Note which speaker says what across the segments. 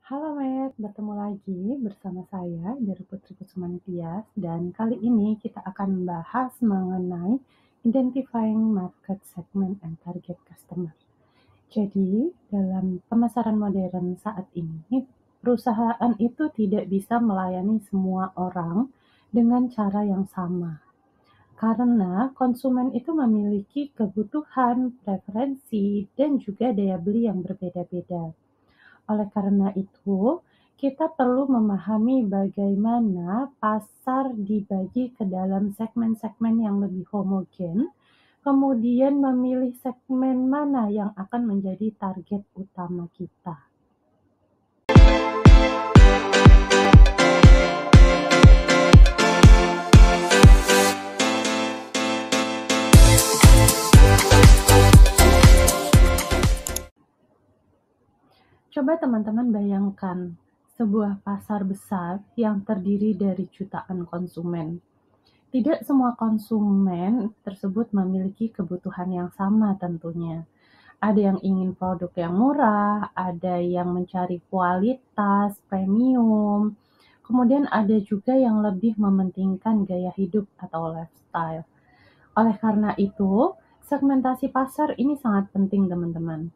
Speaker 1: Halo Matt, bertemu lagi bersama saya dari Putri Kusuma Nitias dan kali ini kita akan membahas mengenai identifying market segment and target customer. Jadi, dalam pemasaran modern saat ini, perusahaan itu tidak bisa melayani semua orang dengan cara yang sama. Karena konsumen itu memiliki kebutuhan, preferensi, dan juga daya beli yang berbeda-beda. Oleh karena itu, kita perlu memahami bagaimana pasar dibagi ke dalam segmen-segmen yang lebih homogen, kemudian memilih segmen mana yang akan menjadi target utama kita. Coba teman-teman bayangkan sebuah pasar besar yang terdiri dari jutaan konsumen. Tidak semua konsumen tersebut memiliki kebutuhan yang sama tentunya. Ada yang ingin produk yang murah, ada yang mencari kualitas, premium, kemudian ada juga yang lebih mementingkan gaya hidup atau lifestyle. Oleh karena itu, segmentasi pasar ini sangat penting teman-teman.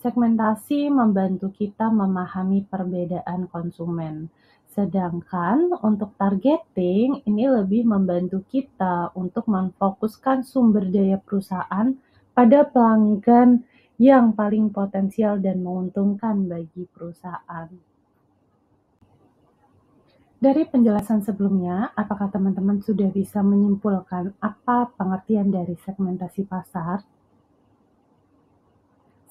Speaker 1: Segmentasi membantu kita memahami perbedaan konsumen. Sedangkan untuk targeting ini lebih membantu kita untuk memfokuskan sumber daya perusahaan pada pelanggan yang paling potensial dan menguntungkan bagi perusahaan. Dari penjelasan sebelumnya, apakah teman-teman sudah bisa menyimpulkan apa pengertian dari segmentasi pasar?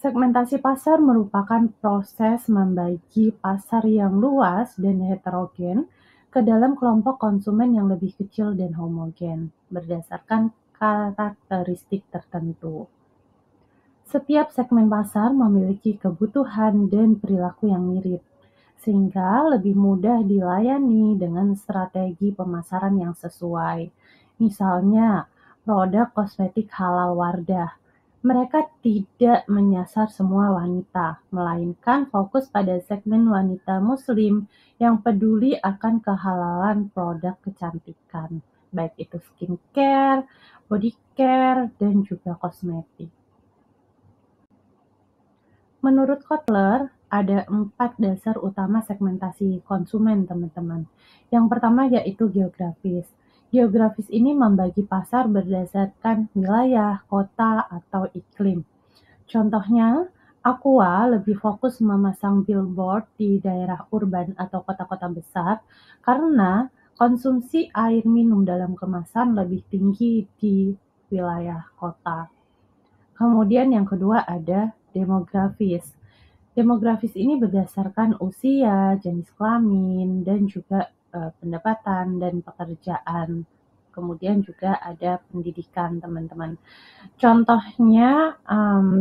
Speaker 1: Segmentasi pasar merupakan proses membagi pasar yang luas dan heterogen ke dalam kelompok konsumen yang lebih kecil dan homogen, berdasarkan karakteristik tertentu. Setiap segmen pasar memiliki kebutuhan dan perilaku yang mirip, sehingga lebih mudah dilayani dengan strategi pemasaran yang sesuai. Misalnya, produk kosmetik halal Wardah. Mereka tidak menyasar semua wanita, melainkan fokus pada segmen wanita muslim yang peduli akan kehalalan produk kecantikan, baik itu skincare, body care, dan juga kosmetik. Menurut Kotler, ada 4 dasar utama segmentasi konsumen, teman-teman. Yang pertama yaitu geografis. Geografis ini membagi pasar berdasarkan wilayah, kota, atau iklim. Contohnya, Aqua lebih fokus memasang billboard di daerah urban atau kota-kota besar karena konsumsi air minum dalam kemasan lebih tinggi di wilayah kota. Kemudian yang kedua ada demografis. Demografis ini berdasarkan usia, jenis kelamin, dan juga pendapatan dan pekerjaan. Kemudian juga ada pendidikan teman-teman. Contohnya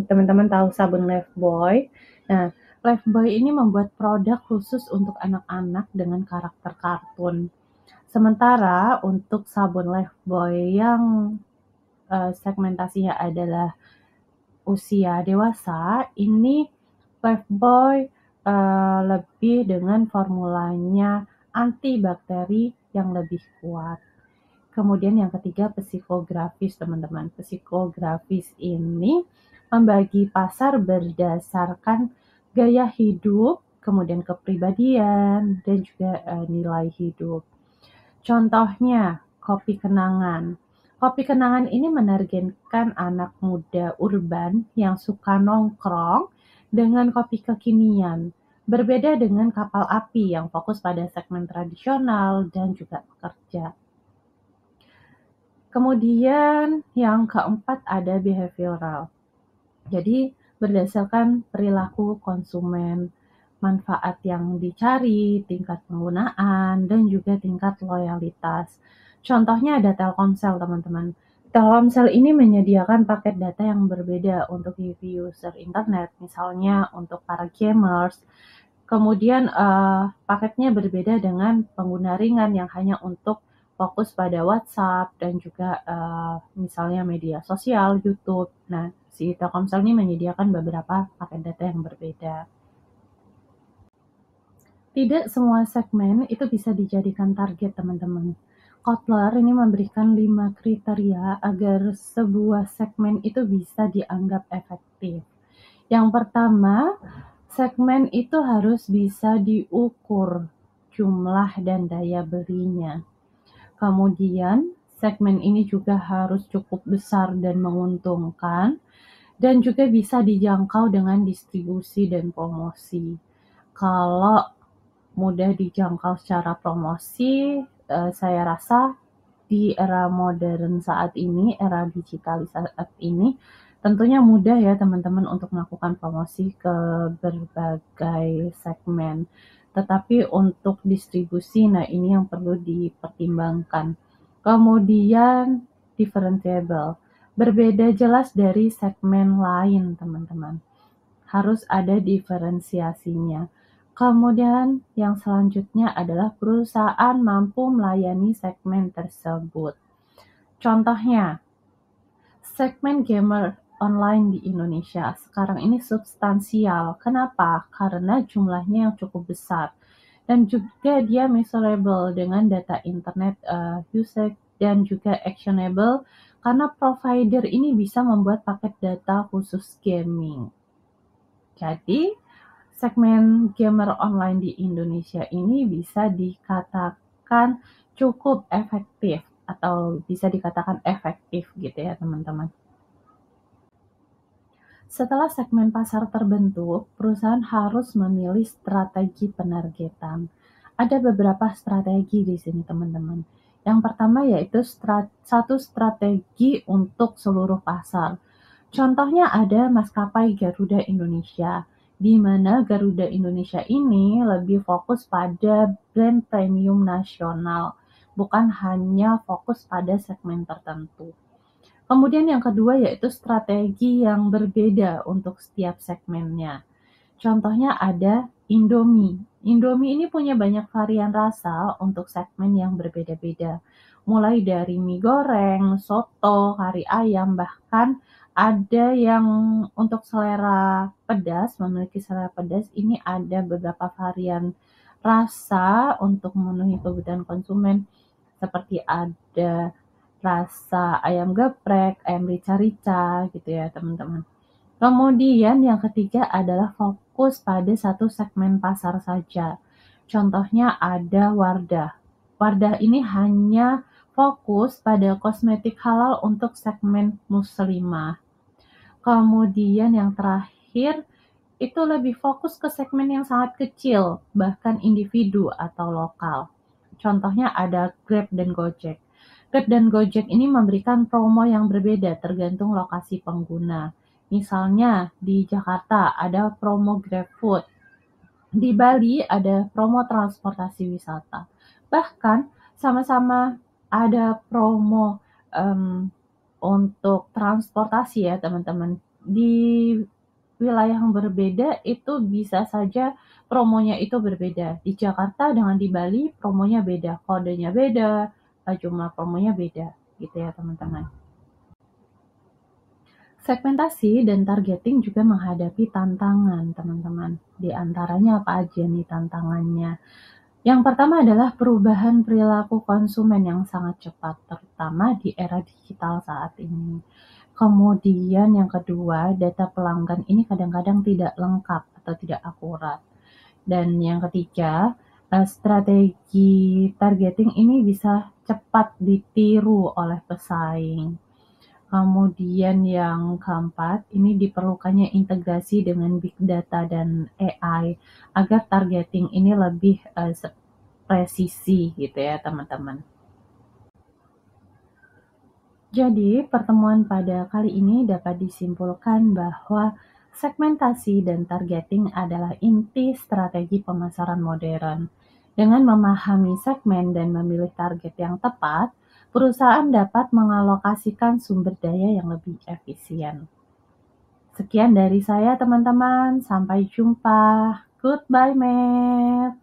Speaker 1: teman-teman tahu sabun Lifebuoy. Nah, Lifebuoy ini membuat produk khusus untuk anak-anak dengan karakter kartun. Sementara untuk sabun Lifebuoy yang segmentasinya adalah usia dewasa, ini Lifebuoy lebih dengan formulanya antibakteri yang lebih kuat. Kemudian yang ketiga psikografis teman-teman. Psikografis ini membagi pasar berdasarkan gaya hidup, kemudian kepribadian, dan juga nilai hidup. Contohnya, kopi kenangan. Kopi kenangan ini menargetkan anak muda urban yang suka nongkrong dengan kopi kekinian. Berbeda dengan kapal api yang fokus pada segmen tradisional dan juga pekerja. Kemudian yang keempat ada behavioral. Jadi berdasarkan perilaku konsumen, manfaat yang dicari, tingkat penggunaan, dan juga tingkat loyalitas. Contohnya ada Telkomsel, teman-teman. Telkomsel ini menyediakan paket data yang berbeda untuk user internet, misalnya untuk para gamers. Kemudian paketnya berbeda dengan pengguna ringan yang hanya untuk fokus pada WhatsApp dan juga misalnya media sosial, YouTube. Nah, si Telkomsel ini menyediakan beberapa paket data yang berbeda. Tidak semua segmen itu bisa dijadikan target, teman-teman. Kotler ini memberikan 5 kriteria agar sebuah segmen itu bisa dianggap efektif. Yang pertama, segmen itu harus bisa diukur jumlah dan daya belinya. Kemudian, segmen ini juga harus cukup besar dan menguntungkan, dan juga bisa dijangkau dengan distribusi dan promosi. Kalau mudah dijangkau secara promosi, saya rasa di era modern saat ini, era digitalisasi saat ini, tentunya mudah ya teman-teman untuk melakukan promosi ke berbagai segmen. Tetapi untuk distribusi, nah ini yang perlu dipertimbangkan. Kemudian differentiable, berbeda jelas dari segmen lain teman-teman. Harus ada diferensiasinya. Kemudian yang selanjutnya adalah perusahaan mampu melayani segmen tersebut. Contohnya, segmen gamer online di Indonesia sekarang ini substansial. Kenapa? Karena jumlahnya yang cukup besar. Dan juga dia measurable dengan data internet usage dan juga actionable karena provider ini bisa membuat paket data khusus gaming. Jadi, segmen gamer online di Indonesia ini bisa dikatakan cukup efektif atau bisa dikatakan efektif gitu ya teman-teman. Setelah segmen pasar terbentuk, perusahaan harus memilih strategi penargetan. Ada beberapa strategi di sini teman-teman. Yang pertama yaitu satu strategi untuk seluruh pasar. Contohnya ada maskapai Garuda Indonesia, di mana Garuda Indonesia ini lebih fokus pada brand premium nasional, bukan hanya fokus pada segmen tertentu. Kemudian yang kedua yaitu strategi yang berbeda untuk setiap segmennya. Contohnya ada Indomie. Indomie ini punya banyak varian rasa untuk segmen yang berbeda-beda. Mulai dari mie goreng, soto, kari ayam, bahkan ada yang untuk selera pedas, memiliki selera pedas, ini ada beberapa varian rasa untuk memenuhi kebutuhan konsumen. Seperti ada rasa ayam geprek, ayam rica-rica gitu ya teman-teman. Kemudian yang ketiga adalah fokus pada satu segmen pasar saja. Contohnya ada Wardah. Wardah ini hanya fokus pada kosmetik halal untuk segmen muslimah. Kemudian yang terakhir itu lebih fokus ke segmen yang sangat kecil, bahkan individu atau lokal. Contohnya ada Grab dan Gojek. Grab dan Gojek ini memberikan promo yang berbeda tergantung lokasi pengguna. Misalnya di Jakarta ada promo GrabFood, di Bali ada promo transportasi wisata. Bahkan sama-sama ada promo untuk transportasi ya teman-teman. Di wilayah yang berbeda itu bisa saja promonya itu berbeda. Di Jakarta dengan di Bali promonya beda, kodenya beda, jumlah promonya beda gitu ya teman-teman. Segmentasi dan targeting juga menghadapi tantangan teman-teman. Di antaranya apa aja nih tantangannya? Yang pertama adalah perubahan perilaku konsumen yang sangat cepat, terutama di era digital saat ini. Kemudian yang kedua, data pelanggan ini kadang-kadang tidak lengkap atau tidak akurat. Dan yang ketiga, strategi targeting ini bisa cepat ditiru oleh pesaing. Kemudian yang keempat, ini diperlukannya integrasi dengan big data dan AI agar targeting ini lebih presisi gitu ya teman-teman. Jadi pertemuan pada kali ini dapat disimpulkan bahwa segmentasi dan targeting adalah inti strategi pemasaran modern. Dengan memahami segmen dan memilih target yang tepat, perusahaan dapat mengalokasikan sumber daya yang lebih efisien. Sekian dari saya teman-teman, sampai jumpa. Goodbye, Matt.